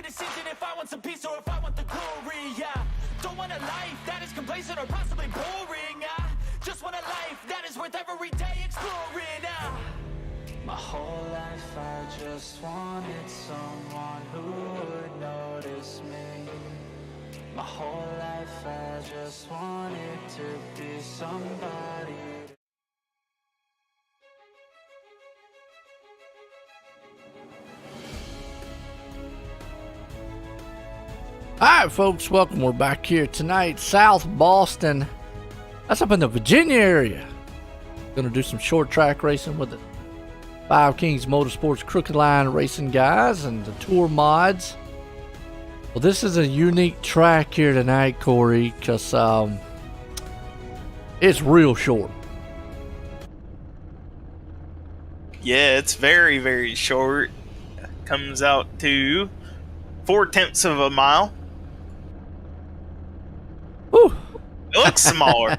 a decision if I want some peace or if I want the glory. Yeah, don't want a life that is complacent or possibly boring. Just want a life that is worth every day exploring. My whole life I just wanted someone who would notice me. My whole life I just wanted to be somebody. Alright folks, welcome. We're back here tonight, South Boston. That's up in the Virginia area. Gonna do some short track racing with the Five Kings Motorsports Crooked Line racing guys and the tour mods. Well, this is a unique track here tonight, Corey, because it's real short. Yeah, it's very, very short. Comes out to 0.4 of a mile. Whew. It looks smaller.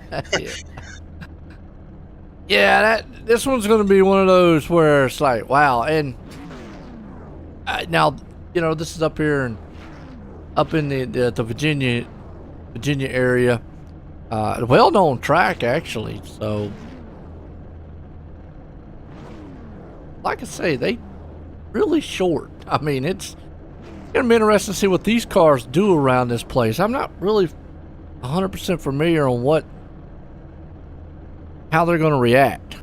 Yeah, this one's going to be one of those where it's like, wow. And now, you know, this is up here and up in the Virginia area, a well-known track actually. So, like I say, they really short. I mean, it's gonna be interesting to see what these cars do around this place. I'm not really 100% familiar on how they're going to react.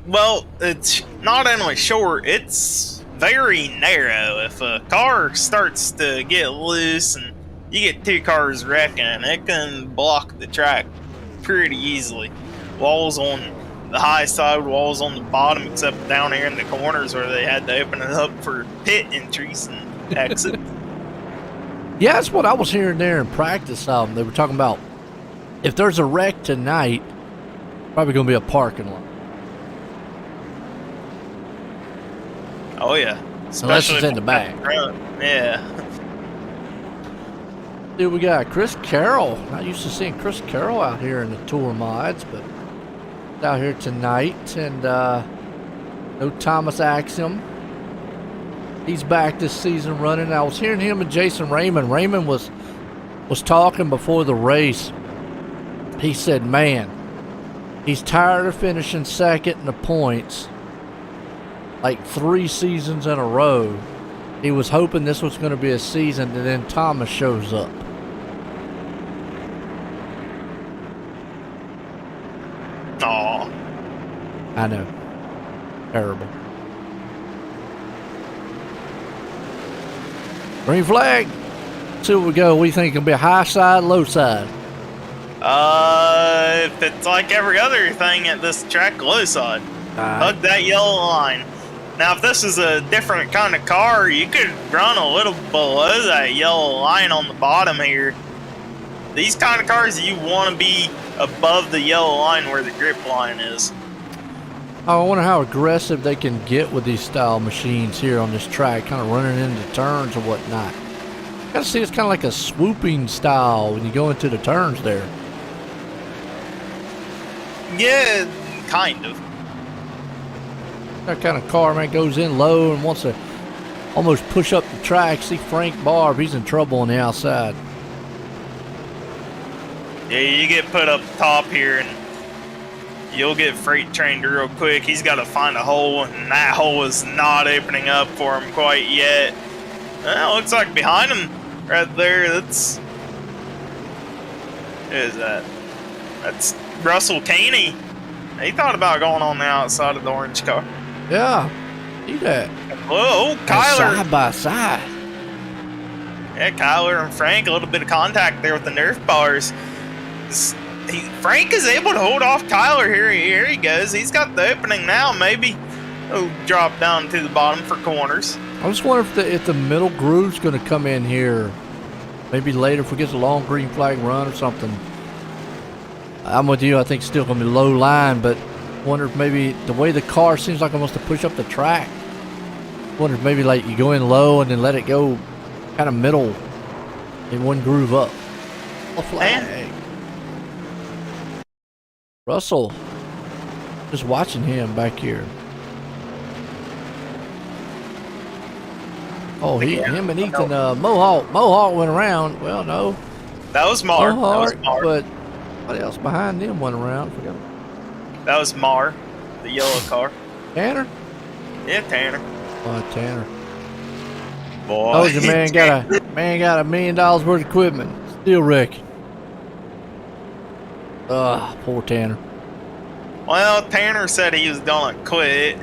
Well, it's not only short, it's very narrow. If a car starts to get loose and you get two cars wrecking, it can block the track pretty easily. Walls on the high side, walls on the bottom, except down here in the corners where they had to open it up for pit entries and exits. Yeah, that's what I was hearing there in practice. They were talking about if there's a wreck tonight, probably going to be a parking lot. Oh yeah, Unless it's in the back. Yeah. Dude, we got Chris Carroll. Not used to seeing Chris Carroll out here in the tour mods, but out here tonight. And no Thomas Axiom. He's back this season running. I was hearing him and Jason Raymond. Raymond was talking before the race. He said, man, he's tired of finishing second in the points like 3 seasons in a row. He was hoping this was going to be a season, and then Thomas shows up. Aw. I know. Terrible. Green flag. See what we go. We think it'll be a high side, low side. If it's like every other thing at this track, low side. Hug that yellow line. Now, if this is a different kind of car, you could run a little below that yellow line on the bottom here. These kind of cars, you want to be above the yellow line where the grip line is. I wonder how aggressive they can get with these style machines here on this track, kind of running into turns or whatnot. You gotta see, it's kind of like a swooping style when you go into the turns there. Yeah, kind of. That kind of car, man, goes in low and wants to almost push up the track. See Frank Barb, he's in trouble on the outside. Yeah, you get put up top here and you'll get freight trained real quick. He's got to find a hole, and that hole is not opening up for him quite yet. Well, looks like behind him right there, who is that? That's Russell Caney. He thought about going on the outside of the orange car. Yeah, see that. Whoa, Kyler. Side by side. Yeah, Kyler and Frank, a little bit of contact there with the Nerf bars. Frank is able to hold off Kyler here. Here he goes. He's got the opening now. Maybe he'll drop down to the bottom for corners. I just wonder if the middle groove's going to come in here. Maybe later if we get a long green flag run or something. I'm with you. I think it's still going to be low line, but wonder if maybe the way the car seems like it wants to push up the track. Wonder if maybe like you go in low and then let it go kind of middle in one groove up. A flag. Russell, just watching him back here. Oh, Yeah, him and Ethan, Mohawk went around. Well, no, that was Mar. Mohawk, That was Mar. but what else behind them went around? Forgot. That was Mar, the yellow car. Tanner? Yeah, Tanner. Oh, Tanner. Boy. Oh, the man got $1 million worth of equipment. Still wrecking. Poor Tanner. Well, Tanner said he was gonna quit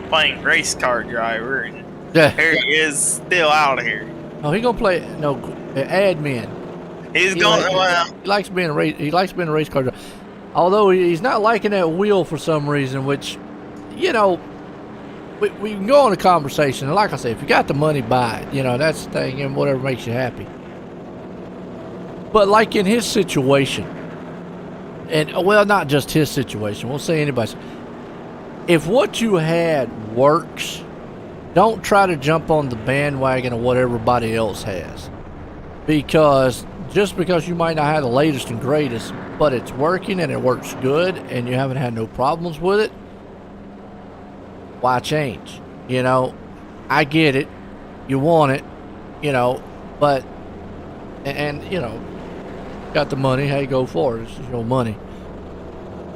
playing race car driver, and Yeah. here he is, still out of here. Oh, he gonna play admin. He's He going. likes- Well, He likes being a race. He likes being a race car driver. Although he's not liking that wheel for some reason, which, you know, we can go on a conversation. And like I say, if you got the money, buy it. You know, that's the thing, and whatever makes you happy. But like in his situation, and well, not just his situation. We'll say anybody's. If what you had works, don't try to jump on the bandwagon of what everybody else has. Because just because you might not have the latest and greatest, but it's working and it works good and you haven't had no problems with it, why change? You know, I get it. You want it, you know, but, and you know, got the money, hey, go for it. It's your money.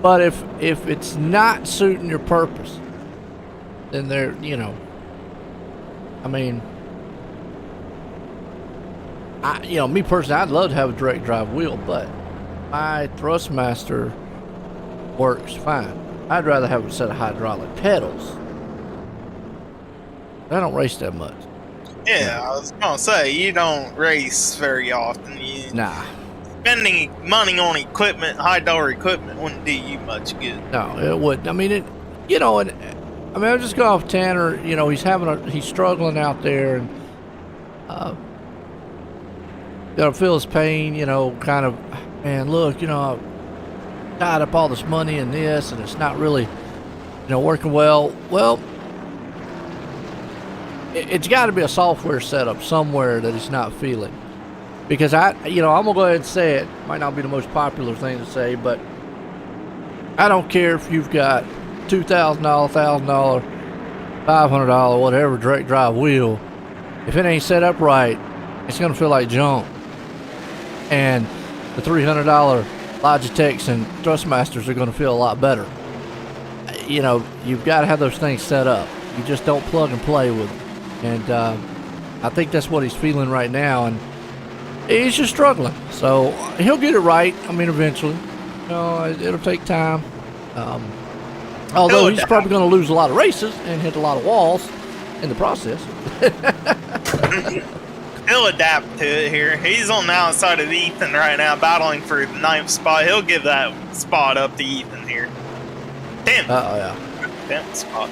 But if it's not suiting your purpose, then they're, you know, I mean, you know, me personally, I'd love to have a direct drive wheel, but my Thrustmaster works fine. I'd rather have a set of hydraulic pedals. I don't race that much. yeah, I was gonna say you don't race very often. Nah. Spending money on equipment, high dollar equipment, wouldn't do you much good. No, it wouldn't. I mean, you know, and I mean, I'm just going off Tanner. You know, he's struggling out there, and you know, feel his pain. You know, kind of, man, look, you know, I tied up all this money in this, and it's not really, you know, working well. Well, it's got to be a software setup somewhere that he's not feeling. Because you know, I'm gonna go ahead and say it. Might not be the most popular thing to say, but I don't care if you've got $2,000, $1,000, $500, whatever direct drive wheel. If it ain't set up right, it's gonna feel like junk. And the $300 Logitechs and Thrustmasters are gonna feel a lot better. You know, you've got to have those things set up. You just don't plug and play with them. And I think that's what he's feeling right now. And he's just struggling, so he'll get it right. I mean, eventually. You know, it'll take time. Although he's probably going to lose a lot of races and hit a lot of walls in the process. He'll adapt to it here. He's on the outside of Ethan right now, battling for the 9th spot. He'll give that spot up to Ethan here. 10th. Oh, yeah. 10th spot.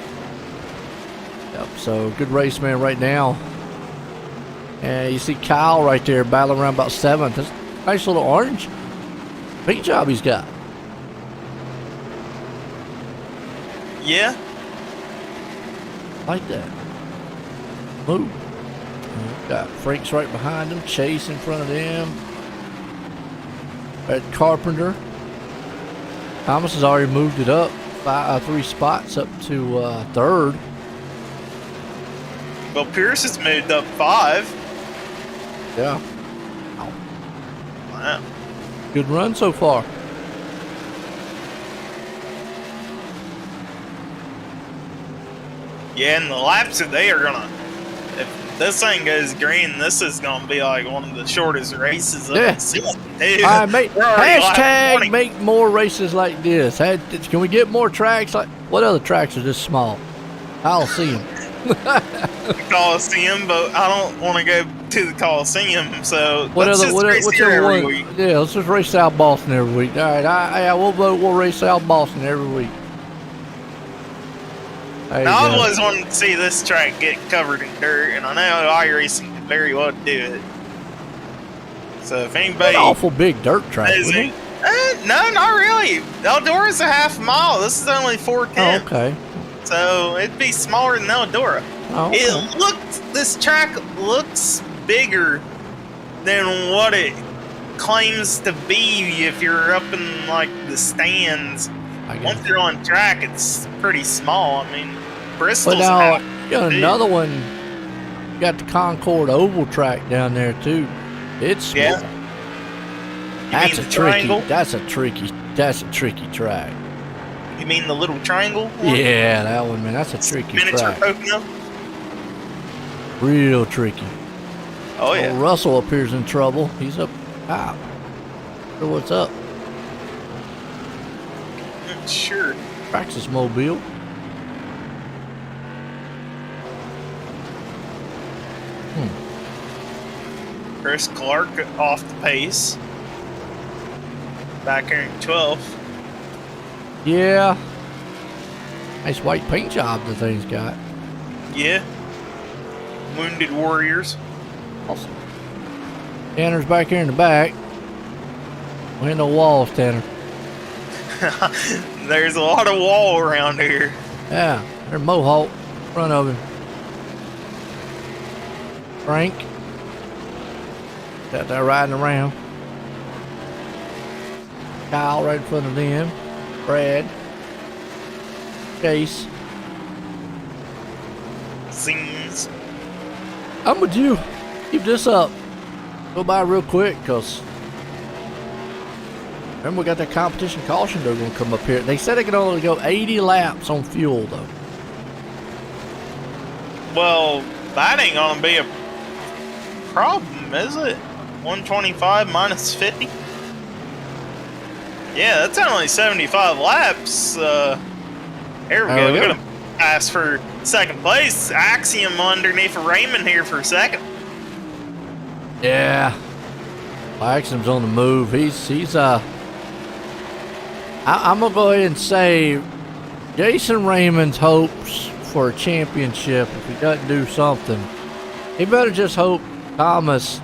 Yep, so good race, man, right now. And you see Kyle right there battling around about 7th. That's a nice little orange paint job he's got. Yeah. Like that. Move. Got Frank's right behind him. Chase in front of them. At Carpenter. Thomas has already moved it up 3 spots up to 3rd. Well, Pierce has moved up 5. Yeah. Wow. Good run so far. Yeah, and the laps that they are gonna, if this thing goes green, this is gonna be like one of the shortest races of the season, dude. All right, hashtag 20. make more races like this. Can we get more tracks? Like what other tracks are this small? I'll see them. Coliseum, but I don't want to go to the Coliseum, so What's race here other every one? week. Yeah, let's just race South Boston every week. All right, we'll race South Boston every week. Now, I always wanted to see this track get covered in dirt, and I know iRacing could very well do it. So if anybody... An awful big dirt track, isn't it? No, not really. Eldora's a half mile. This is only 410. Oh, okay. So it'd be smaller than Eldora. Oh, okay. This track looks bigger than what it claims to be if you're up in like the stands. Once you're on track, it's pretty small. I mean, Bristol's But now, half you got big. another one You got the Concord Oval track down there too. It's small. Yeah. That's mean a the tricky. triangle? That's a tricky track. You mean the little triangle one? Yeah, that one, man. That's a tricky Miniature track. Pocono? Real tricky. Oh, yeah. Old Russell appears in trouble. He's up top. So what's up? Sure. Praxis Mobile. Chris Clark off the pace. Back here in 12th. Yeah. Nice white paint job the thing's got. Yeah. Wounded Warriors. Awesome. Tanner's back here in the back. We ain't no walls, Tanner. There's a lot of wall around here. Yeah, there's Mohawk in front of him. Frank. Got that riding around. Kyle right in front of them. Brad. Chase. Scenes. I'm with you. Keep this up. Go by real quick, because remember we got that competition caution they're going to come up here. They said they could only go 80 laps on fuel, though. Well, that ain't gonna be a problem, is it? 125 minus 50? Yeah, that's only 75 laps. Here we There go. we We're go. gonna pass for second place. Axiom underneath of Raymond here for second. Yeah. Axiom's on the move. He's I'm gonna go ahead and say Jason Raymond's hopes for a championship, if he doesn't do something, he better just hope Thomas'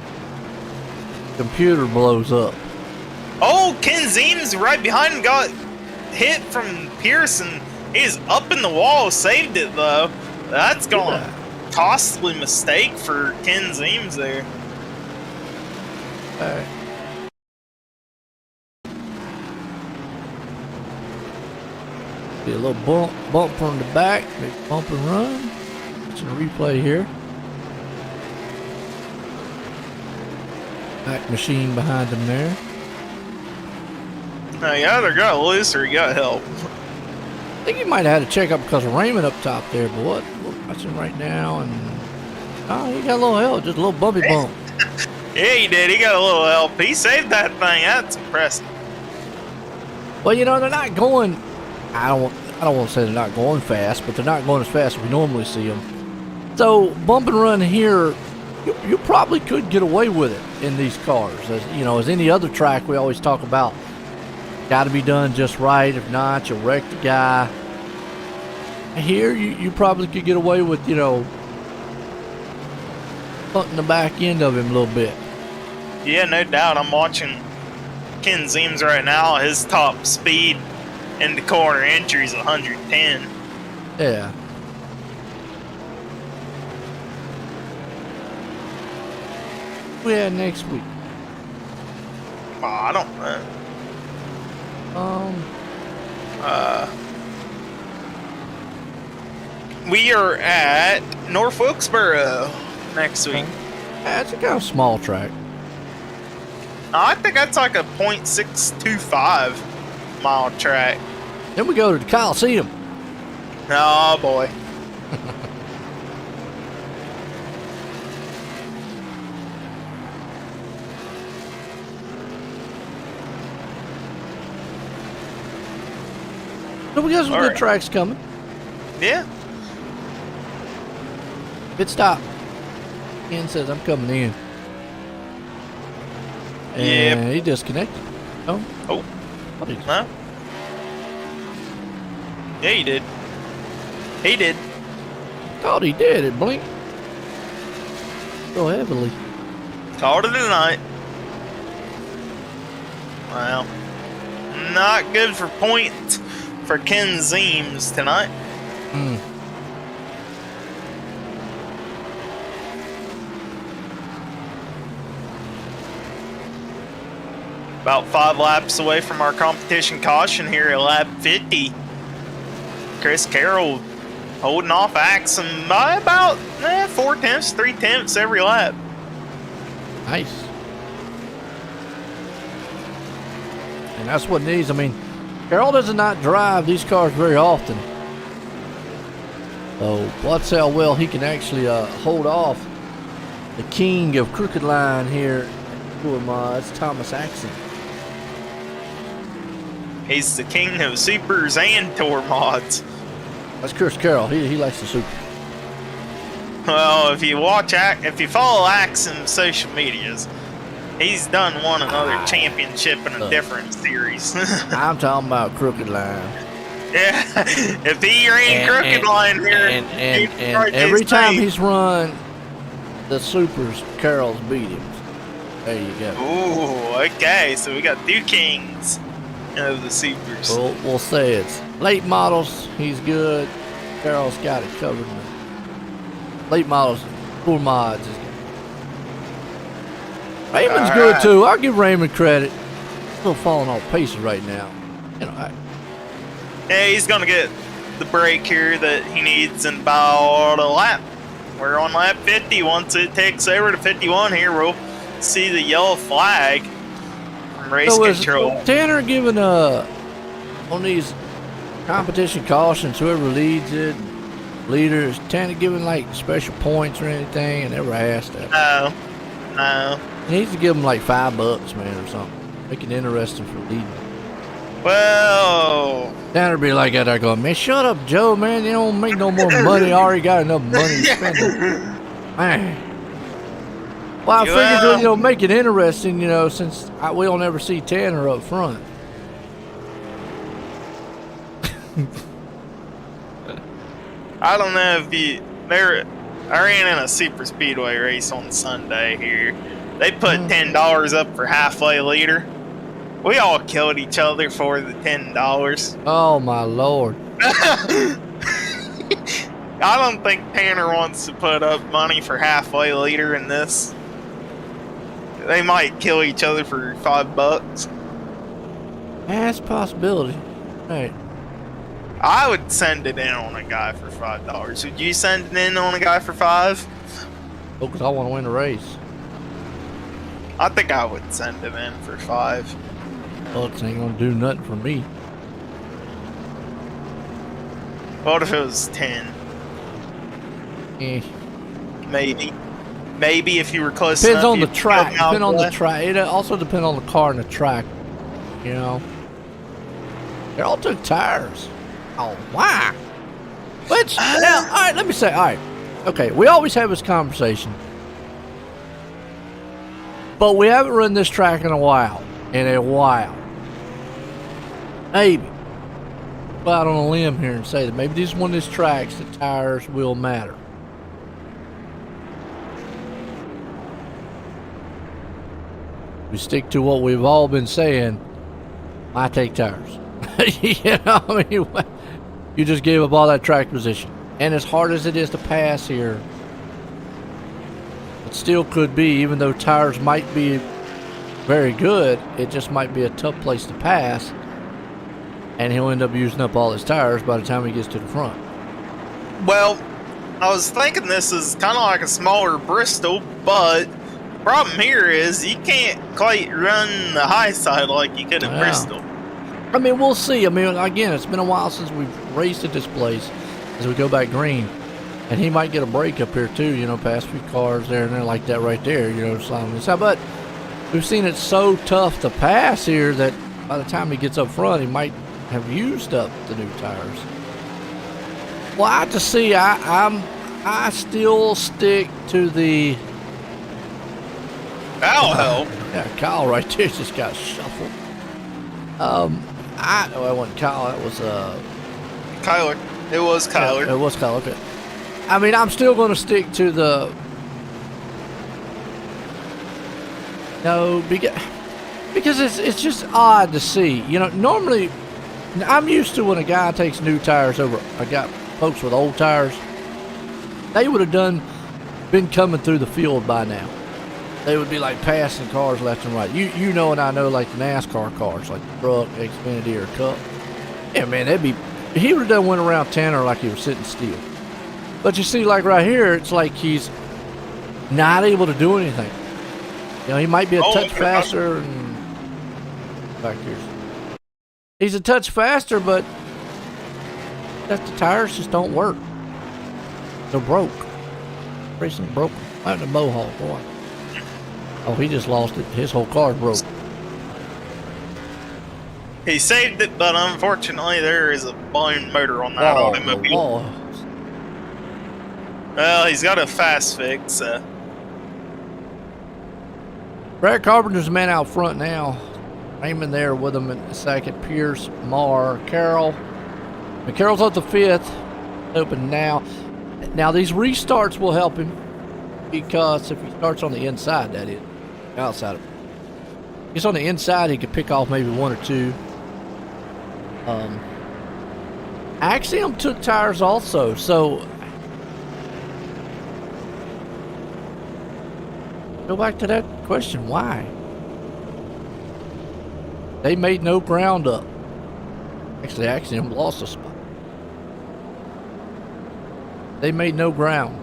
computer blows up. Oh, Ken Zeems right behind him got hit from Pearson. He's up in the wall, saved it though. That's going to costly mistake for Ken Zeems there. All right. Be a little bump from the back, big bump and run. It's a replay here. Back machine behind him there. Now, he either got loose or he got help. I think he might have had a checkup because of Raymond up top there, but what? We're watching right now, and he got a little help, just a little bumpy bump. Yeah, he did. He got a little help. He saved that thing. That's impressive. Well, you know, they're not going. I don't want to say they're not going fast, but they're not going as fast as we normally see them. So bump and run here, you probably could get away with it in these cars. As you know, as any other track, we always talk about. Got to be done just right. If not, you'll wreck the guy. Here, you probably could get away with, you know, punting the back end of him a little bit. Yeah, no doubt. I'm watching Ken Zeems right now. His top speed in the corner entry is 110. Yeah. We had next week. Oh, I don't know. We are at North Wilkesboro next week. Yeah, it's a kind of small track. I think that's like a .625 mile track. Then we go to the Coliseum. Oh boy. So we got some good Alright. tracks coming. Yeah. Pit stop. Ken says I'm coming in. And he disconnected. Oh. Oh. What did No. Yeah, he did. He did. thought he did. It blinked so heavily. Called it a night. Well, not good for points for Ken Zeems tonight. Hmm. About 5 laps away from our competition caution here at lap 50. Chris Carroll holding off Axum by about 4 tenths, 3 tenths every lap. Nice. And that's what it needs. I mean, Carroll does not drive these cars very often. So let's see how well he can actually hold off the king of Crooked Line here at Tour Mods, Thomas Axon. He's the king of supers and tour mods. That's Chris Carroll. He likes the super. Well, if you follow Axum's social medias, he's won another championship in a different series. I'm talking about Crooked Line. Yeah, if he ran Crooked Line here, and every time he's run the supers, Carroll's beat him. There you go. Ooh, okay, so we got 2 kings of the supers. We'll say it's late models. He's good. Carroll's got it covered. Late models, Tour Mods is good. Raymond's good too. I'll give Raymond credit. Still falling off paces right now. You know, yeah, he's gonna get the break here that he needs in about a lap. We're on lap 50. Once it takes over to 51 here, we'll see the yellow flag from race control. Tanner giving on these competition cautions, whoever leads it, leaders, Tanner giving like special points or anything? I never asked that. No. He needs to give them like $5, man, or something. Make it interesting for leading. Well, Tanner be like that there going, man, shut up, Joe, man. You don't make no more money. I already got enough money to spend. Man. Well, I figured, make it interesting, since we don't ever see Tanner up front. I don't know if I ran in a super speedway race on Sunday here. They put $10 up for halfway leader. We all killed each other for the $10. Oh my Lord. I don't think Tanner wants to put up money for halfway leader in this. They might kill each other for $5. That's a possibility. Right. I would send it in on a guy for $5. Would you send it in on a guy for $5? Oh, because I want to win the race. I think I would send him in for $5. Well, it ain't going to do nothing for me. What if it was 10? Maybe if you were close depends enough. On the track. Depends on the track. It also depends on the car and the track. They all took tires. Oh, wow. Which, now, all right, let me say, all right. Okay, we always have this conversation. But we haven't run this track in a while. Maybe. Go out on a limb here and say that maybe this is one of these tracks the tires will matter. We stick to what we've all been saying. I take tires. You just gave up all that track position. And as hard as it is to pass here, it still could be, even though tires might be very good, it just might be a tough place to pass. And he'll end up using up all his tires by the time he gets to the front. Well, I was thinking this is kind of like a smaller Bristol, but the problem here is you can't quite run the high side like you could at Bristol. I mean, we'll see. I mean, again, it's been a while since we've raced at this place as we go back green. And he might get a break up here too, past a few cars there and there like that right there, sliding this out. But we've seen it so tough to pass here that by the time he gets up front, he might have used up the new tires. Well, I have to see. I still stick to the. Hell. Yeah, Kyle right there just got shuffled. It wasn't Kyle. It was Kyler. It was Kyler. Yeah, it was Kyler. Okay. I mean, I'm still going to stick to the. No, because it's just odd to see. Normally, I'm used to when a guy takes new tires over. I got folks with old tires. They would have been coming through the field by now. They would be like passing cars left and right. You know, and I know, like the NASCAR cars, like the truck, Xfinity, or Cup. Yeah, man, he would have done went around Tanner like he was sitting still. But you see, like right here, it's like he's not able to do anything. You know, he might be a touch faster. And back here, he's a touch faster, but that the tires just don't work. They're broke. Racing broke. Out in the mohawk, boy. Oh, he just lost it. His whole car's broke. He saved it, but unfortunately, there is a blown motor on that automobile. Well, he's got a fast fix. Brad Carpenter's the man out front now. Aiming there with him in the second. Pierce, Marr, Carroll. McCarroll's at the fifth. Open now. Now, these restarts will help him because if he starts on the inside, that is. Outside of it. If he's on the inside, he could pick off maybe one or two. Axiom took tires also, so go back to that question, why? They made no ground up. Actually, Axiom lost a spot. They made no ground.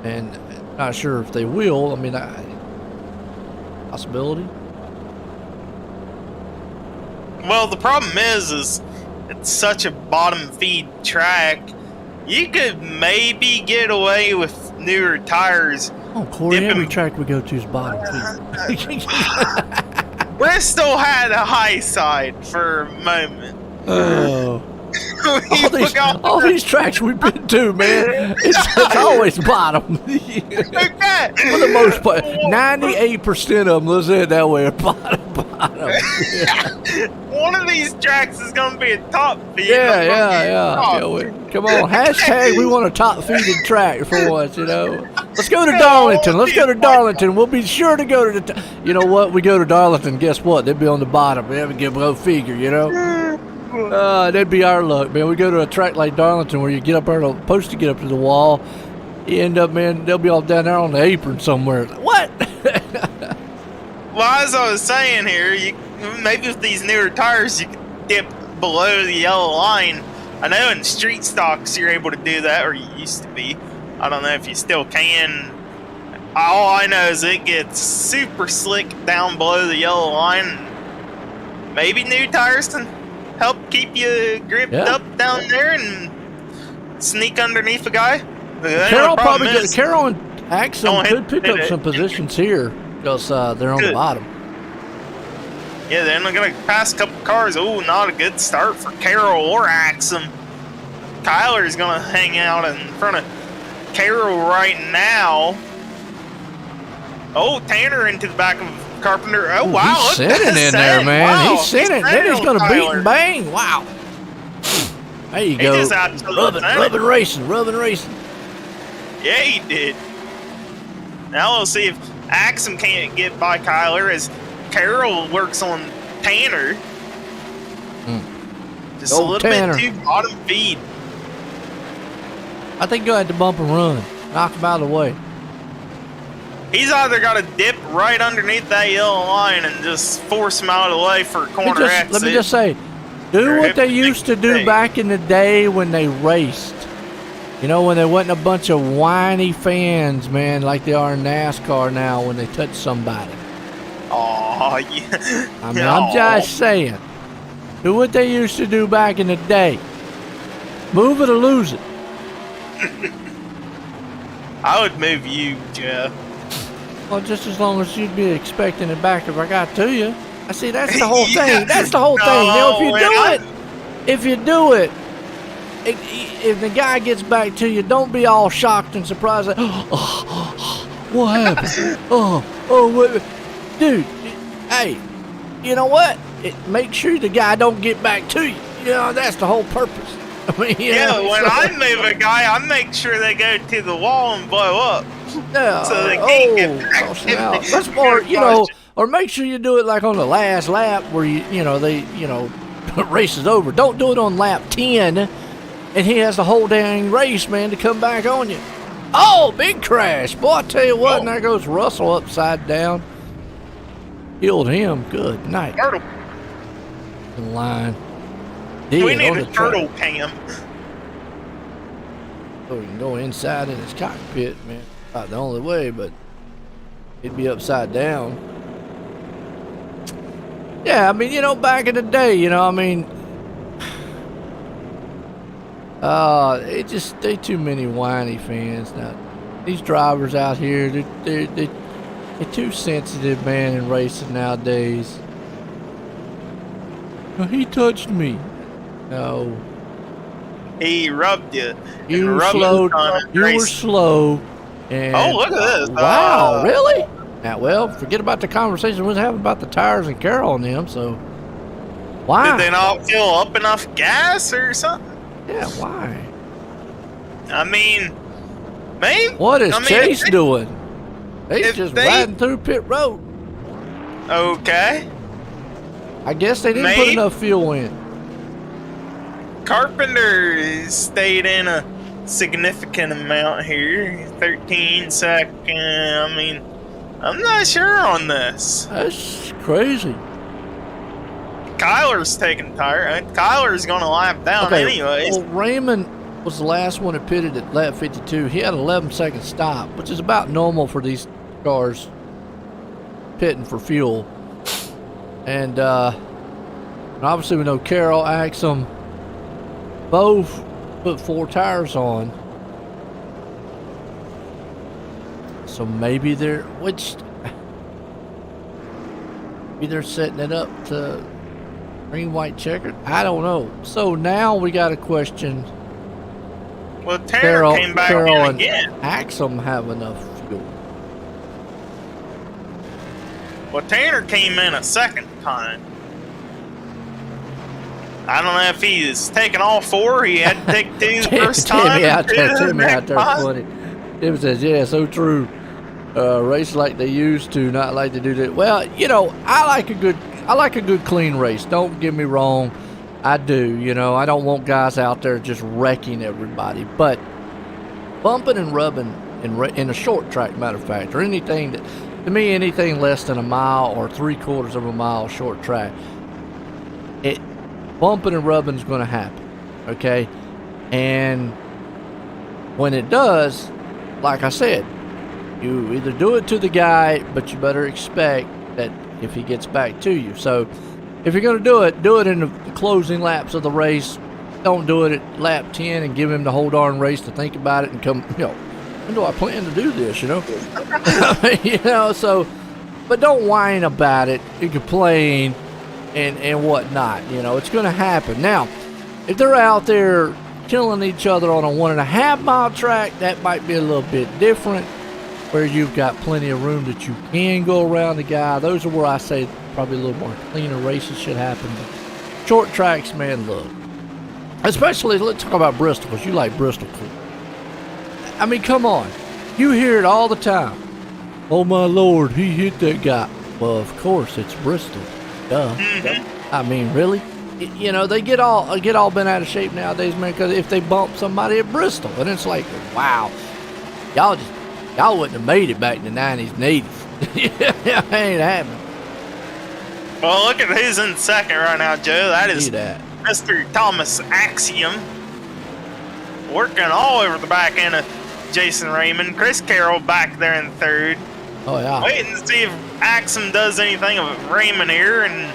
And not sure if they will. I mean, possibility. Well, the problem is it's such a bottom feed track. You could maybe get away with newer tires. Oh, Corey, every track we go to is bottom feed. Bristol had a high side for a moment. Oh. all these tracks we've been to, man, it's always bottom. Okay. For the most part, 98% of them, let's say it that way, are bottom. Yeah. One of these tracks is going to be a top feed. Yeah. Come on, hashtag we want a top feeded track for once, you know. Let's go to Darlington. We'll be sure to go to the. You know what? We go to Darlington. Guess what? They'd be on the bottom. They have to go figure, you know. That'd be our luck, man. We go to a track like Darlington where you get up there, supposed to get up to the wall. You end up, man, they'll be all down there on the apron somewhere. What? Well, as I was saying here, maybe with these newer tires, you can dip below the yellow line. I know in street stocks you're able to do that, or you used to be. I don't know if you still can. All I know is it gets super slick down below the yellow line. Maybe new tires can help keep you gripped up down there and sneak underneath a guy. Carroll and Axel could pick up some positions here because they're on the bottom. Yeah, then I'm going to pass a couple cars. Oh, not a good start for Carroll or Axum. Kyler's going to hang out in front of Carroll right now. Oh, Tanner into the back of Carpenter. Oh, wow. He's sitting in there, man. Wow. He's sitting. Then he's going to beat and bang. Wow. There you go. Rubbing racing. Yeah, he did. Now we'll see if Axum can't get by Kyler as Carroll works on Tanner. Just a little bit too bottom feed. I think go ahead to bump and run. Knock him out of the way. He's either got to dip right underneath that yellow line and just force him out of the way for a corner exit. Let me just say, do what they used to do back in the day when they raced. You know, when there wasn't a bunch of whiny fans, man, like they are in NASCAR now when they touch somebody. Oh, yeah. I mean, I'm just saying. Do what they used to do back in the day. Move it or lose it. I would move you, Jeff. Well, just as long as you'd be expecting it back if I got to you. I see, that's the whole thing. That's the whole thing. Now, if you do it, if the guy gets back to you, don't be all shocked and surprised. Like, what happened? Wait. Dude, hey, you know what? Make sure the guy don't get back to you. You know, that's the whole purpose. I mean, when I move a guy, I make sure they go to the wall and blow up. Yeah, so they can't get back. That's more, or make sure you do it like on the last lap where they race is over. Don't do it on lap 10, and he has the whole dang race, man, to come back on you. Oh, big crash, boy! I tell you what, and there goes Russell upside down. Killed him. Good night. Turtle. In line. We need a turtle cam. So we can go inside in his cockpit, man. About the only way, but it'd be upside down. Yeah, I mean, back in the day, I mean, they too many whiny fans now. These drivers out here, they're too sensitive, man, in racing nowadays. He touched me. No. He rubbed you. You were slow. You were slow. And, oh, look at this. Wow, really? Now, well, forget about the conversation we was having about the tires and Carol and them, so why? Did they not fill up enough gas or something? Yeah, why? I mean, maybe. What is Chase doing? He's just riding through pit road. Okay. I guess they didn't put enough fuel in. Carpenter stayed in a significant amount here. 13 seconds. I mean, I'm not sure on this. That's crazy. Kyler's taking tire. Kyler's going to lap down anyways. Well, Raymond was the last one that pitted at lap 52. He had an 11-second stop, which is about normal for these cars pitting for fuel. And obviously we know Carroll, Axum, both put 4 tires on. So maybe they're setting it up to green, white, checkered. I don't know. So now we got a question. Well, Tanner came back in again. And Axum have enough fuel. Well, Tanner came in a second time. I don't know if he's taking all 4. He had to take 2 the first time. Timmy out there funny. Tim says, yeah, so true. Race like they used to, not like they do that. Well, I like a good clean race. Don't get me wrong. I do, I don't want guys out there just wrecking everybody. But bumping and rubbing in a short track, matter of fact, or anything that, to me, anything less than a mile or 3/4 of a mile short track, bumping and rubbing is going to happen, okay? And when it does, like I said, you either do it to the guy, but you better expect that if he gets back to you. So if you're going to do it in the closing laps of the race. Don't do it at lap 10 and give him the whole darn race to think about it and come, when do I plan to do this, so, but don't whine about it and complain and whatnot. It's going to happen. Now, if they're out there killing each other on a 1.5 mile track, that might be a little bit different, where you've got plenty of room that you can go around the guy. Those are where I say probably a little more cleaner races should happen. But short tracks, man, look. Especially, let's talk about Bristol, because you like Bristol cool. I mean, come on. You hear it all the time. Oh, my Lord, he hit that guy. Well, of course, it's Bristol. Duh. I mean, really? They get all bent out of shape nowadays, man, because if they bump somebody at Bristol, and it's like, wow, y'all wouldn't have made it back in the 90s and 80s. Ain't happening. Well, look at who's in second right now, Joe. That is Mr. Thomas Axiom, working all over the back end of Jason Raymond. Chris Carroll back there in third. Oh, yeah. Waiting to see if Axiom does anything of Raymond here and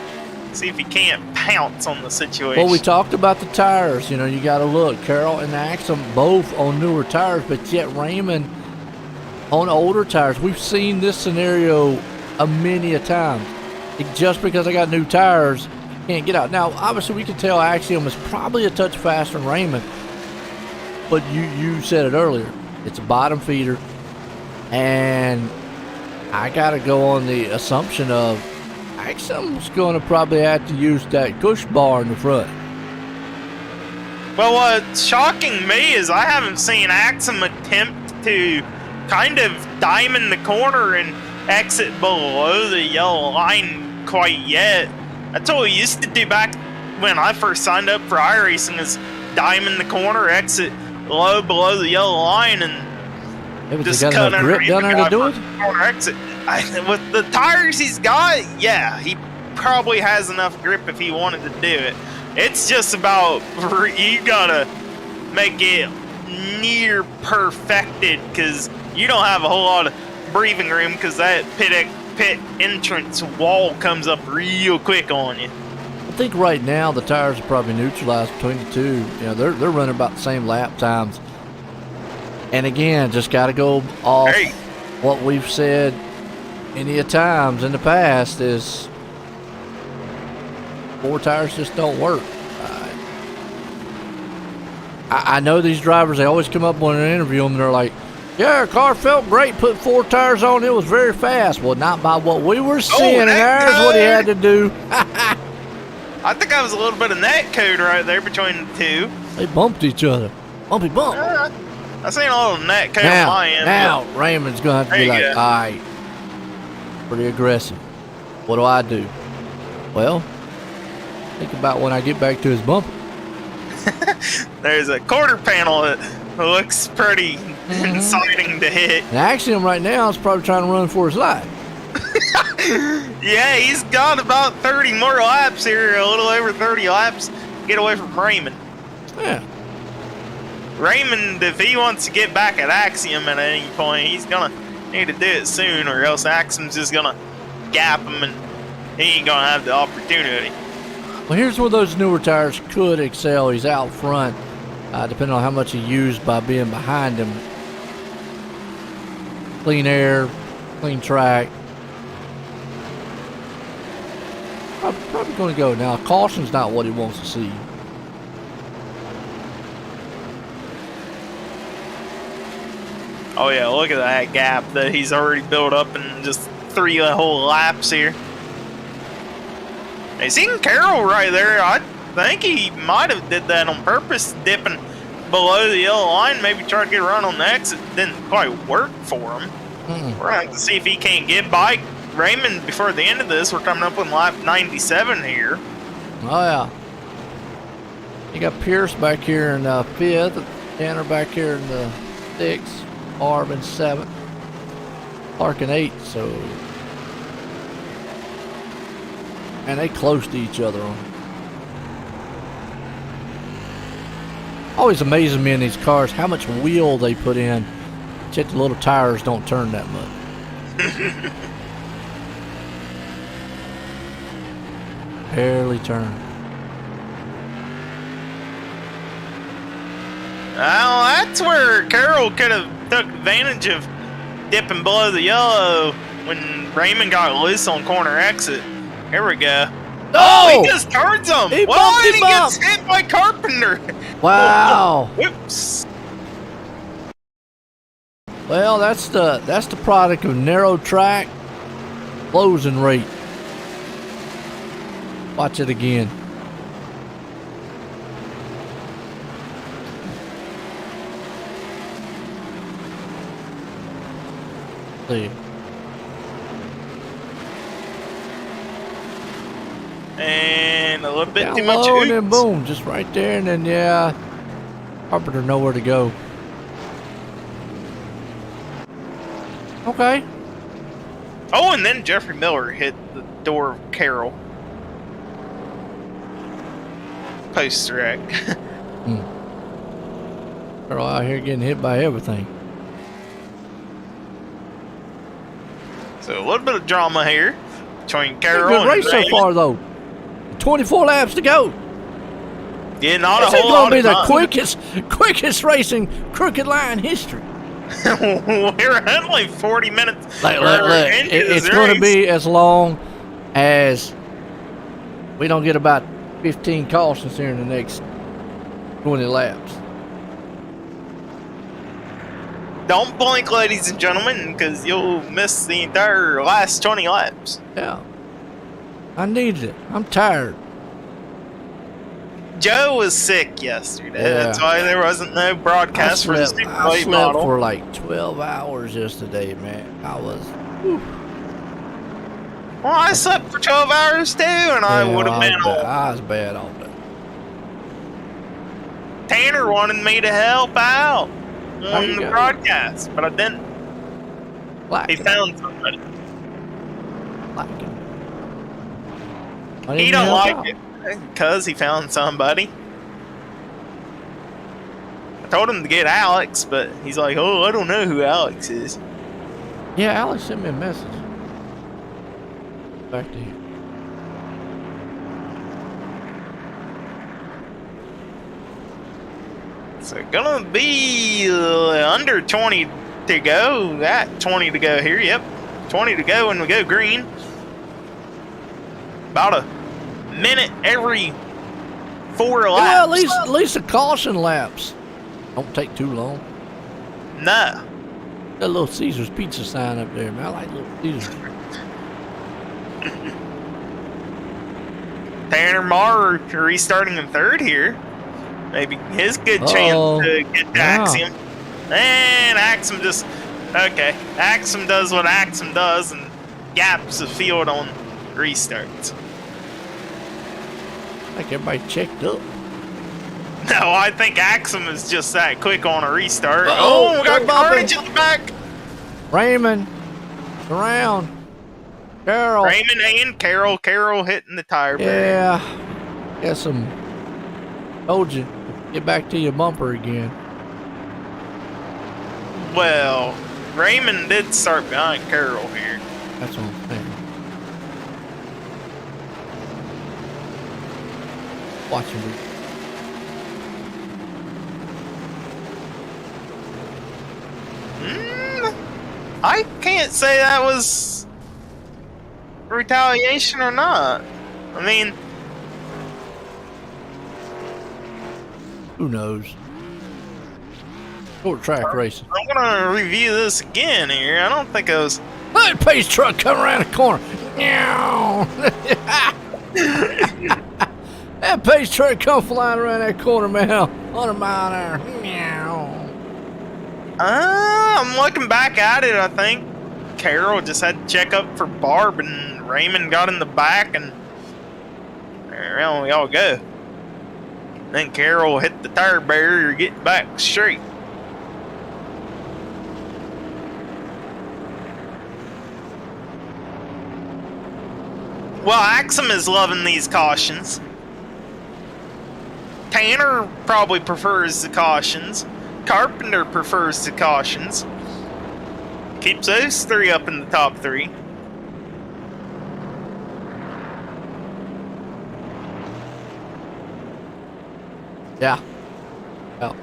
see if he can't pounce on the situation. Well, we talked about the tires. You got to look. Carroll and Axiom both on newer tires, but yet Raymond on older tires. We've seen this scenario many a time. Just because I got new tires, can't get out. Now, obviously, we can tell Axiom is probably a touch faster than Raymond, but you said it earlier. It's a bottom feeder, and I got to go on the assumption of Axiom's going to probably have to use that cush bar in the front. Well, what's shocking me is I haven't seen Axiom attempt to kind of diamond the corner and exit below the yellow line quite yet. That's what we used to do back when I first signed up for iRacing, is diamond the corner, exit low below the yellow line, and just cut underneath the guy for corner exit. With the tires he's got, yeah, he probably has enough grip if he wanted to do it. It's just about, you gotta make it near perfected because you don't have a whole lot of breathing room because that pit entrance wall comes up real quick on you. I think right now the tires are probably neutralized between the two. You know, they're running about the same lap times. And again, just got to go off what we've said many a times in the past is 4 tires just don't work. I know these drivers, they always come up when I interview them and they're like, yeah, our car felt great, put 4 tires on, it was very fast. Well, not by what we were seeing, and there's what he had to do. I think I was a little bit of net code right there between the two. They bumped each other. Bumpy bump. I seen a little net code on my end. Now, Raymond's going to have to be like, all right, pretty aggressive. What do? Well, think about when I get back to his bumper. There's a quarter panel that looks pretty inciting to hit. And Axiom right now is probably trying to run for his life. Yeah, he's got about 30 more laps here, a little over 30 laps to get away from Raymond. Yeah. Raymond, if he wants to get back at Axiom at any point, he's going to need to do it soon, or else Axiom's just going to gap him and he ain't going to have the opportunity. Well, here's where those newer tires could excel. He's out front, depending on how much he used by being behind him. Clean air, clean track. Probably going to go now. Caution's not what he wants to see. Oh yeah, look at that gap that he's already built up in just 3 whole laps here. Hey, seeing Carroll right there, I think he might have did that on purpose, dipping below the yellow line, maybe try to get around on the exit. Didn't quite work for him. We're going to have to see if he can't get by Raymond before the end of this. We're coming up on lap 97 here. Oh, yeah. You got Pierce back here in 5th, Tanner back here in the 6th, Arb in 7th, Clark in 8th, so... And they close to each other on. Always amazes me in these cars how much wheel they put in. Yet the little tires don't turn that much. Barely turn. Well, that's where Carroll could have took advantage of dipping below the yellow when Raymond got loose on corner exit. Here we go. Oh, he just turns him. He gets hit by Carpenter. Wow. Whoops. Well, that's the product of narrow track closing rate. Watch it again. See. And a little bit Down too much low oops. and then boom, just right there, and then yeah, Carpenter nowhere to go. Okay. Oh, and then Jeffrey Miller hit the door of Carroll. Post wreck. Carroll out here getting hit by everything. So a little bit of drama here between Carroll Good and race so Raymond. far though. 24 laps to go. Yeah, not This a is whole going lot to be of the time. quickest race in Crooked Line history. We're only 40 minutes. Look, it's going to be as long as we don't get about 15 cautions here in the next 20 laps. Don't blink, ladies and gentlemen, because you'll miss the entire last 20 laps. Yeah. I needed it. I'm tired. Joe was sick yesterday. Yeah. That's why there wasn't no broadcast for the I Speedway slept model. for like 12 hours yesterday, man. I was... Whew. Well, I slept for 12 hours too, and I would have been I was bad all day. Tanner wanted me to help out There on you the go. broadcast, but I didn't. He found somebody. He don't like it because he found somebody. I told him to get Alex, but he's like, oh, I don't know who Alex is. Yeah, Alex sent me a message. Back to you. So gonna be under 20 to go. At 20 to go here. Yep, 20 to go when we go green. About a minute every 4 laps. Well, at least the caution laps don't take too long. Nah. That little Caesar's Pizza sign up there, man. I like little Caesar's. Tanner Marr restarting in third here. Maybe his good chance to get to Axiom. And Axiom just... Okay. Axiom does what Axiom does and gaps the field on restarts. I think everybody checked up. No, I think Axiom is just that quick on a restart. Uh-oh, Oh, we got Carnage in the back. Raymond. Around. Carol. Raymond and Carol. Carol hitting the tire barrier. Yeah. Got some... Told you. Get back to your bumper again. Well, Raymond did start behind Carol here. That's what I'm saying. Watching me. I can't say that was retaliation or not. I mean, Who knows? Short track racing. I'm gonna review this again here. I don't think it was. That pace truck coming around the corner. Meow. That pace truck come flying around that corner, man. 100 mile an hour. Meow. I'm looking back at it. I think Carol just had to check up for Barb, and Raymond got in the back, and around we all go. Then Carol hit the tire barrier, get back straight. Well, Axum is loving these cautions. Tanner probably prefers the cautions. Carpenter prefers the cautions. Keeps those three up in the top three. Yeah. Yeah.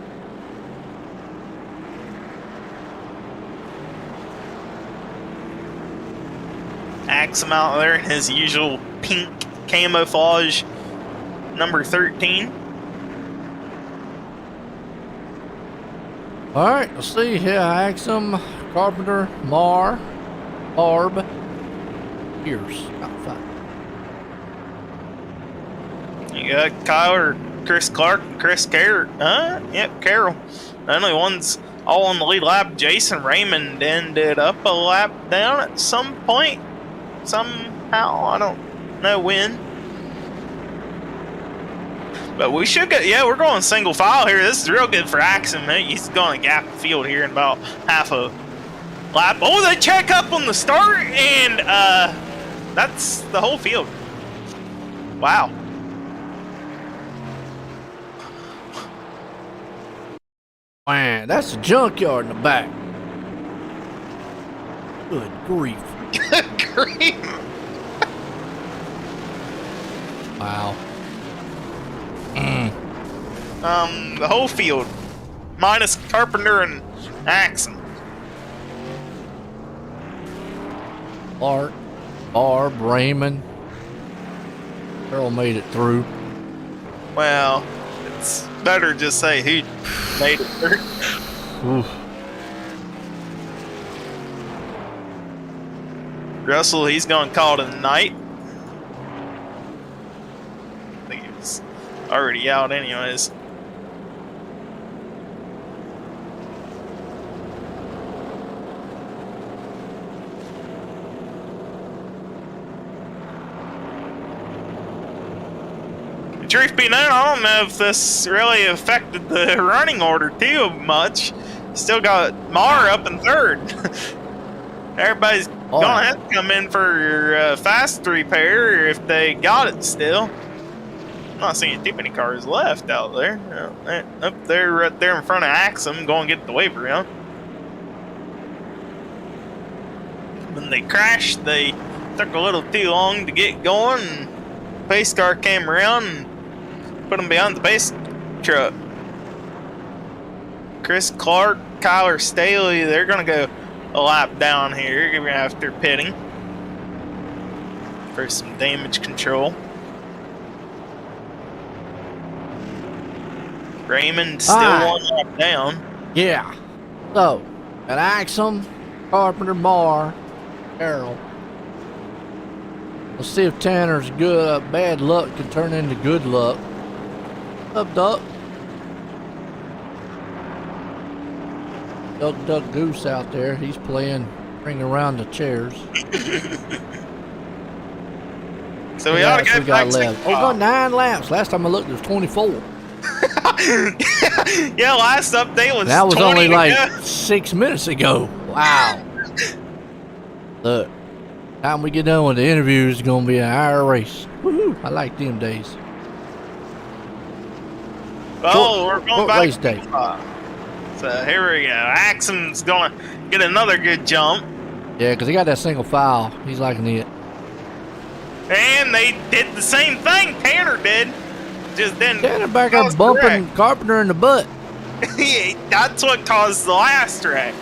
Axum out there in his usual pink camouflage number 13. All right, let's see here. Axum, Carpenter, Marr, Barb, Pierce. About 5. You got Kyler, Chris Clark, and Chris Carroll. Yep, Carroll. The only ones all on the lead lap. Jason Raymond ended up a lap down at some point. Somehow, I don't know when. But we should get, yeah, we're going single file here. This is real good for Axum. He's going to gap the field here in about half a lap. Oh, they check up on the start, and that's the whole field. Wow. Man, that's a junkyard in the back. Good grief. Great. Wow. The whole field, minus Carpenter and Axum. Clark, Barb, Raymond. Carol made it through. Well, it's better just say who made it through. Oof. Russell, he's going to call it a night. I think he was already out anyways. Truth be known, I don't know if this really affected the running order too much. Still got Marr up in third. Everybody's gonna have to come in for your fast repair if they got it still. not seeing too many cars left out there. Up there, right there in front of Axum, going to get the wave around. When they crashed, they took a little too long to get going. And pace car came around and put them behind the pace truck. Chris Clark, Kyler Staley, they're going to go a lap down here after pitting for some damage control. Raymond still one lap down. Yeah. So, at Axum, Carpenter, Marr, Carroll. Let's see if Tanner's bad luck can turn into good luck. Up, Duck. Duck Goose out there. He's playing Ring Around the Chairs. So we ought to get back left. We've got 9 laps. Last time I looked, there was 24. Yeah, last update was that was 20 only like go. 6 minutes ago. Wow. Look, time we get done with the interviews, it's gonna be an hour race. Woohoo! I like them days. Oh, we're going back race day. So here we go. Axum's gonna get another good jump. Yeah, because he got that single file. He's liking it. And they did the same thing Tanner did. Just then. Tanner back up bumping Carpenter in the butt. Yeah, that's what caused the last wreck.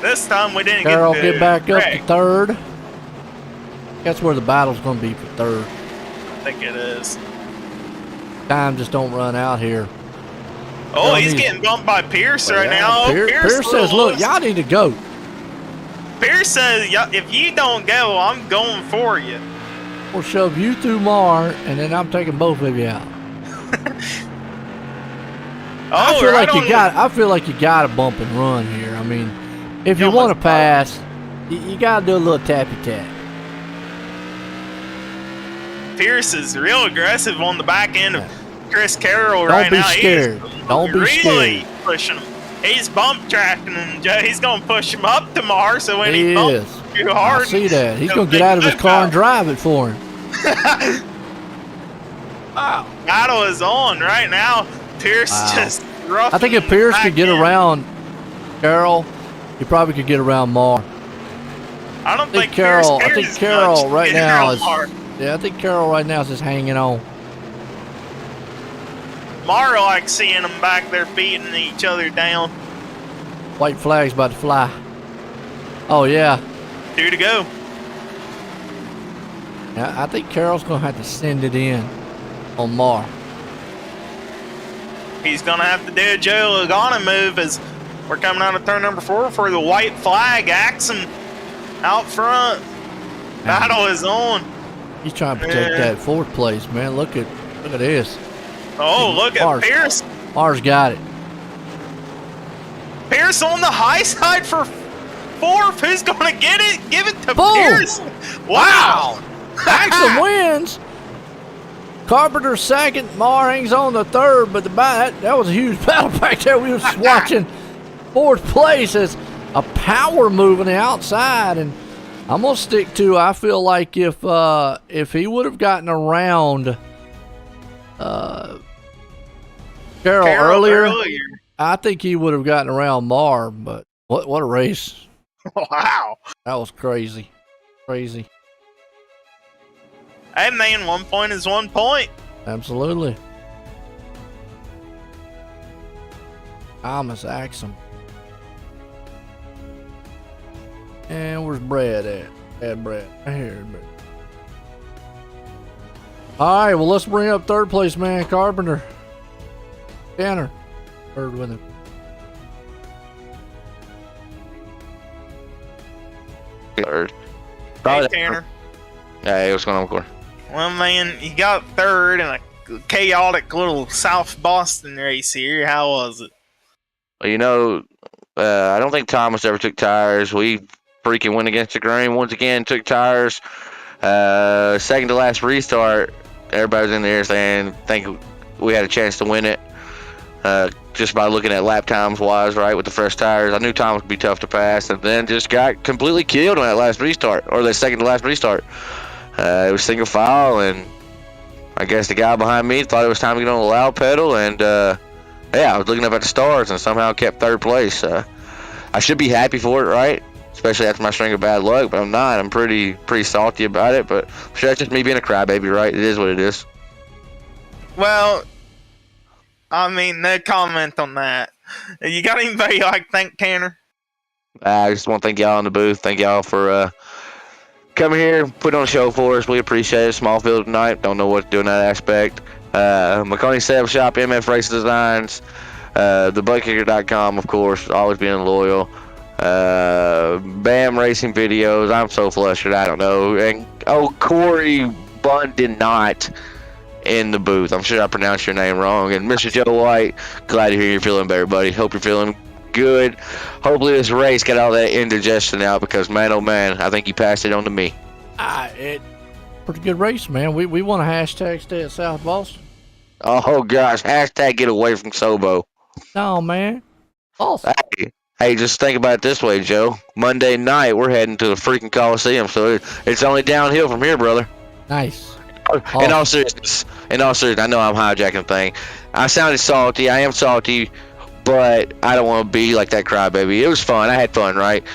This time we didn't Carroll get back wreck. up to third. That's where the battle's going to be for third. I think it is. Time just don't run out here. Oh, he's getting bumped by Pierce right now. Pierce says, look, y'all need to go. Pierce says, if you don't go, I'm going for you. We'll shove you through Marr, and then I'm taking both of you out. I feel like you got to bump and run here. I mean, if you want to pass, you got to do a little tappy tap. Pierce is real aggressive on the back end of Chris Carroll right now. Don't be scared. Don't be really scared. Pushing him. He's bump tracking, and he's going to push him up to Marr. So when he bumps too hard, I see that. He's going to get out of his car and drive it for him. Wow. Battle is on right now. Pierce just rough. I think if Pierce could get around Carroll, he probably could get around Marr. I don't think Carroll. I think Carroll right now is. Marr. Yeah, I think Carroll right now is just hanging on. Marr likes seeing them back there beating each other down. White flag's about to fly. Oh yeah. 2 to go. Yeah, I think Carroll's gonna have to send it in on Marr. He's gonna have to do a Joe Logano move as we're coming out of turn number 4 for the white flag. Axum out front. Battle is on. He's trying to protect that 4th place, man. Look at this. Oh, look at Pierce. Marr's got it. Pierce on the high side for 4th. Who's gonna get it? Give it to Boom. Pierce. Wow. Axum wins. Carpenter 2nd. Marr hangs on the 3rd, but that was a huge battle back there. We was watching 4th place as a power move on the outside, and I'm gonna stick to. I feel like if he would have gotten around Carroll earlier, I think he would have gotten around Marr. But what a race! Wow, that was crazy. Hey man, 1 point is 1 point. Absolutely. Thomas Axum. And where's Brad at? Brad. Here, Brad. All right, well, let's bring up 3rd place, man. Carpenter. Tanner. 3rd with him. Third. Hey, Tanner. Hey, what's going on, Corey? Well, man, you got 3rd in a chaotic little SouthBoston race here. How was it? Well, you know, I don't think Thomas ever took tires. We freaking went against the grain once again, took tires. Second to last restart, everybody was in there saying, think we had a chance to win it. Just by looking at lap times wise, right, with the fresh tires. I knew Thomas would be tough to pass, and then just got completely killed on that last restart, or the second to last restart. It was single file, and I guess the guy behind me thought it was time to get on the loud pedal, and I was looking up at the stars and somehow kept third place. I should be happy for it, right? Especially after my string of bad luck, but I'm not. I'm pretty salty about it, but sure, that's just me being a crybaby, right? It is what it is. Well, I mean, no comment on that. You got anybody you like to thank, Tanner? I just want to thank y'all in the booth. Thank y'all for coming here, putting on a show for us. We appreciate it. Small field tonight. Don't know what to do in that aspect. McConaughey Sales Shop, MF Race Designs, thebuttkicker.com, of course, always being loyal. Bam Racing Videos. I'm so flustered. I don't know. And Corey Bundin not in the booth. I'm sure I pronounced your name wrong. And Mr. Joe White, glad to hear you're feeling better, buddy. Hope you're feeling good. Hopefully this race got all that indigestion out, because man, oh man, I think you passed it on to me. Pretty good race, man. We won a hashtag stay at SouthBoston. Oh gosh, hashtag get away from Sobo. No, man. Awesome. Hey, just think about it this way, Joe. Monday night, we're heading to the freaking Coliseum, so it's only downhill from here, brother. Nice. In all seriousness, I know I'm hijacking the thing. I sounded salty. I am salty, but I don't want to be like that crybaby. It was fun. I had fun, right?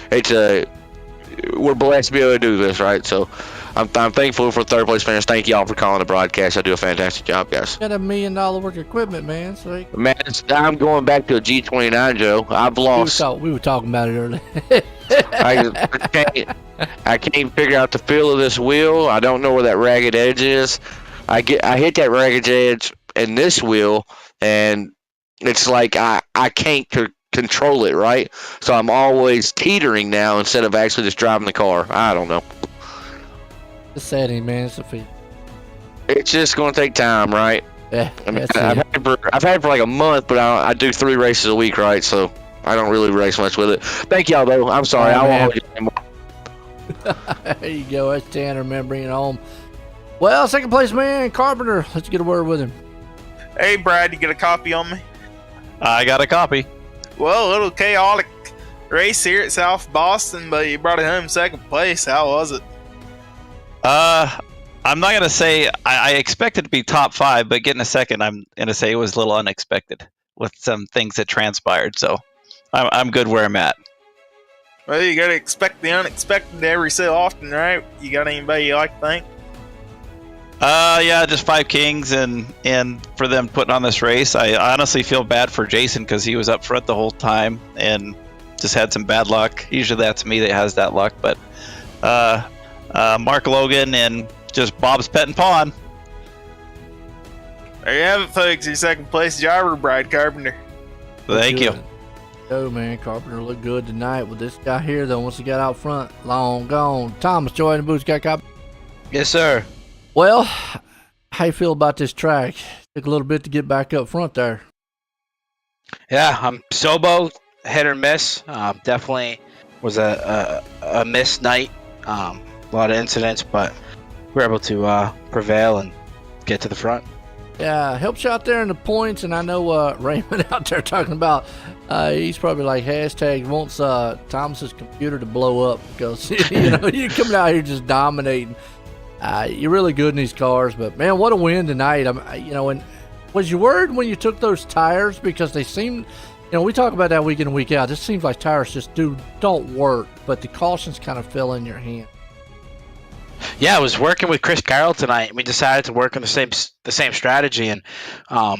We're blessed to be able to do this, right? So I'm thankful for third place finish. Thank y'all for calling the broadcast. I do a fantastic job, guys. Got $1 million worth of equipment, man. So Man, I'm going back to a G29, Joe. I've lost. we were talking about it earlier. I can't figure out the feel of this wheel. I don't know where that ragged edge is. I hit that ragged edge in this wheel, and it's like I can't control it, right? So I'm always teetering now instead of actually just driving the car. I don't know. It's setting, man. It's a feat. It's just going to take time, right? Yeah, I mean, I've had it for like a month, but I do 3 races a week, right? So I don't really race much with it. Thank y'all, though. I'm sorry. I won't hold you anymore. There you go. That's Tanner, man, bringing it home. Well, second place, man, Carpenter. Let's get a word with him. Hey, Brad, you get a copy on me? I got a copy. Well, a little chaotic race here at South Boston, but you brought it home second place. How was it? I'm not gonna say I expected to be top 5, but getting a second, I'm gonna say it was a little unexpected with some things that transpired. So I'm good where I'm at. Well, you gotta expect the unexpected every so often, right? You got anybody you like to thank? Yeah, just 5 Kings and for them putting on this race. I honestly feel bad for Jason because he was up front the whole time and just had some bad luck. Usually that's me that has that luck, but Mark Logan and just Bob's Pet and Pawn. There you have it, folks. Your second place driver, Brad Carpenter. Thank you. Oh, man, Carpenter looked good tonight with this guy here, though. Once he got out front, long gone. Thomas Joy in the booth, got a copy. Yes, sir. Well, how you feel about this track? Took a little bit to get back up front there. Yeah, Sobo, hit or miss. Definitely was a miss night. A lot of incidents, but we were able to prevail and get to the front. Yeah, helps you out there in the points, and I know Raymond out there talking about he's probably like hashtag wants Thomas's computer to blow up because you're coming out here just dominating. You're really good in these cars, but man, what a win tonight! And was you worried when you took those tires because they seem, we talk about that week in and week out. This seems like tires just don't work, but the cautions kind of fell in your hand. Yeah, I was working with Chris Carroll tonight. We decided to work on the same strategy, and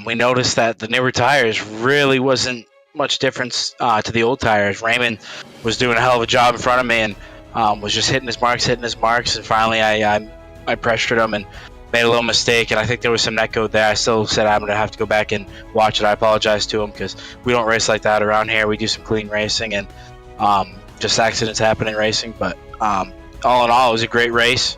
we noticed that the newer tires really wasn't much difference to the old tires. Raymond was doing a hell of a job in front of me and was just hitting his marks, and finally I pressured him and made a little mistake, and I think there was some netcode there. I still said I'm going to have to go back and watch it. I apologize to him because we don't race like that around here. We do some clean racing, and just accidents happen in racing, but all in all, it was a great race.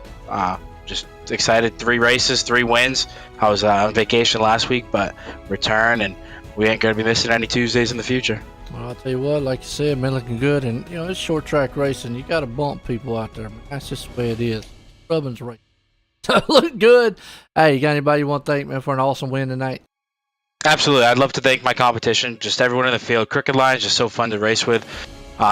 Just excited. 3 races, 3 wins. I was on vacation last week, but return, and we ain't going to be missing any Tuesdays in the future. Well, I'll tell you what, like you said, man, looking good. And, it's short track racing. You got to bump people out there, man. That's just the way it is. Rubbin's race. So, look good. Hey, you got anybody you want to thank, man, for an awesome win tonight? Absolutely. I'd love to thank my competition, just everyone in the field. Crooked Line is just so fun to race with.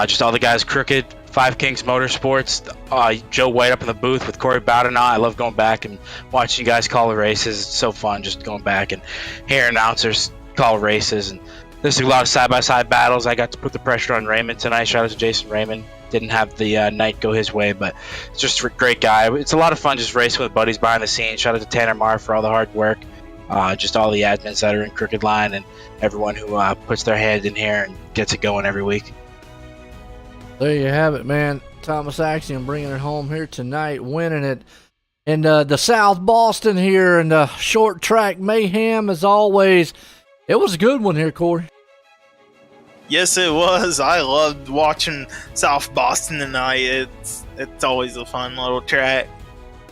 Just all the guys, Crooked, Five Kings Motorsports. Joe White up in the booth with Corey Bowden. I love going back and watching you guys call the races. It's so fun just going back and hearing announcers call races. And there's a lot of side-by-side battles. I got to put the pressure on Raymond tonight. Shout out to Jason Raymond. Didn't have the night go his way, but it's just a great guy. It's a lot of fun just racing with buddies behind the scenes. Shout out to Tanner Marr for all the hard work. Just all the admins that are in Crooked Line and everyone who puts their hand in here and gets it going every week. There you have it, man. Thomas Axiom bringing it home here tonight, winning it. And the South Boston here and the short track mayhem as always. It was a good one here, Corey. Yes, it was. I loved watching South Boston tonight. It's always a fun little track.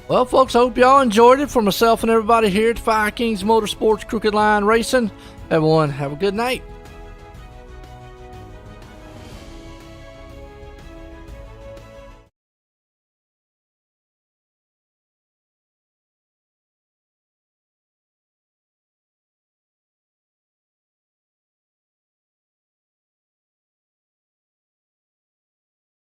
Well, folks, I hope y'all enjoyed it. For myself and everybody here at Five Kings Motorsports Crooked Line Racing, everyone have a good night.